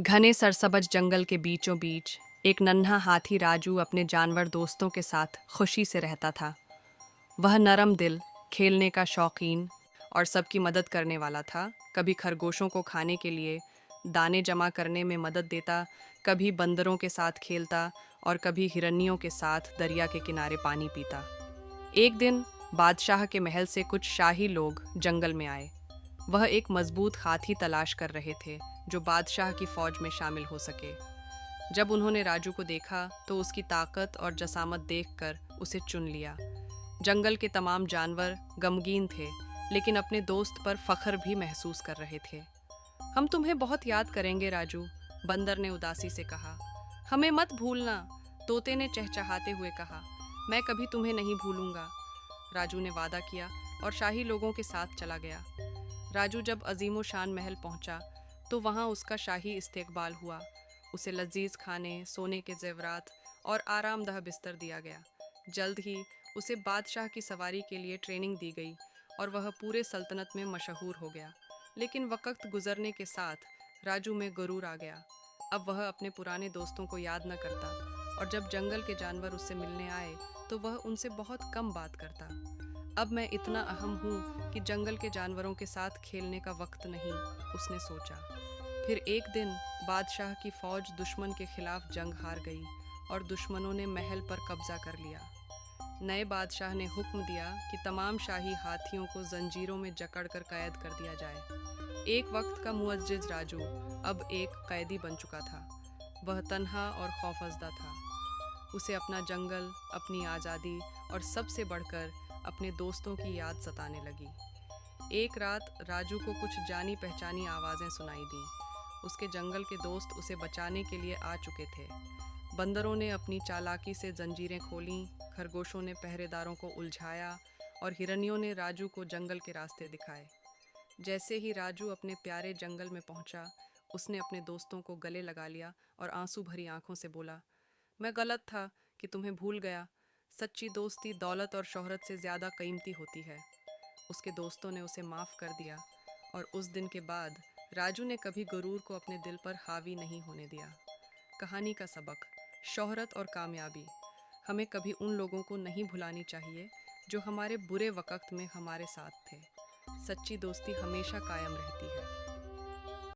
घने सरसब्ज जंगल के बीचों बीच एक नन्हा हाथी राजू अपने जानवर दोस्तों के साथ खुशी से रहता था। वह नरम दिल, खेलने का शौकीन और सबकी मदद करने वाला था। कभी खरगोशों को खाने के लिए दाने जमा करने में मदद देता, कभी बंदरों के साथ खेलता और कभी हिरनियों के साथ दरिया के किनारे पानी पीता। एक दिन बादशाह के महल से कुछ शाही लोग जंगल में आए। वह एक मजबूत हाथी तलाश कर रहे थे जो बादशाह की फौज में शामिल हो सके। जब उन्होंने राजू को देखा तो उसकी ताकत और जसामत देखकर उसे चुन लिया। जंगल के तमाम जानवर गमगीन थे, लेकिन अपने दोस्त पर फख्र भी महसूस कर रहे थे। हम तुम्हें बहुत याद करेंगे राजू, बंदर ने उदासी से कहा। हमें मत भूलना, तोते ने चहचहाते हुए कहा। मैं कभी तुम्हें नहीं भूलूंगा, राजू ने वादा किया और शाही लोगों के साथ चला गया। राजू जब अजीमो शान महल पहुंचा तो वहां उसका शाही इस्तेकबाल हुआ। उसे लजीज खाने, सोने के जेवरात और आरामदह बिस्तर दिया गया। जल्द ही उसे बादशाह की सवारी के लिए ट्रेनिंग दी गई और वह पूरे सल्तनत में मशहूर हो गया। लेकिन वक्त गुजरने के साथ राजू में गुरूर आ गया। अब वह अपने पुराने दोस्तों को याद न करता और जब जंगल के जानवर उससे मिलने आए तो वह उनसे बहुत कम बात करता। अब मैं इतना अहम हूँ कि जंगल के जानवरों के साथ खेलने का वक्त नहीं, उसने सोचा। फिर एक दिन बादशाह की फौज दुश्मन के खिलाफ जंग हार गई और दुश्मनों ने महल पर कब्जा कर लिया। नए बादशाह ने हुक्म दिया कि तमाम शाही हाथियों को जंजीरों में जकड़कर कैद कर दिया जाए। एक वक्त का मुअज्जिज राजू अब एक कैदी बन चुका था। वह तन्हा और खौफजदा था। उसे अपना जंगल, अपनी आज़ादी और सबसे बढ़कर अपने दोस्तों की याद सताने लगी। एक रात राजू को कुछ जानी पहचानी आवाज़ें सुनाई दीं। उसके जंगल के दोस्त उसे बचाने के लिए आ चुके थे। बंदरों ने अपनी चालाकी से जंजीरें खोलीं, खरगोशों ने पहरेदारों को उलझाया और हिरनियों ने राजू को जंगल के रास्ते दिखाए। जैसे ही राजू अपने प्यारे जंगल में पहुंचा, उसने अपने दोस्तों को गले लगा लिया और आंसू भरी आंखों से बोला, मैं गलत था कि तुम्हें भूल गया। सच्ची दोस्ती दौलत और शोहरत से ज़्यादा कीमती होती है। उसके दोस्तों ने उसे माफ़ कर दिया और उस दिन के बाद राजू ने कभी गुरूर को अपने दिल पर हावी नहीं होने दिया। कहानी का सबक: शोहरत और कामयाबी हमें कभी उन लोगों को नहीं भुलानी चाहिए जो हमारे बुरे वक्त में हमारे साथ थे। सच्ची दोस्ती हमेशा कायम रहती है।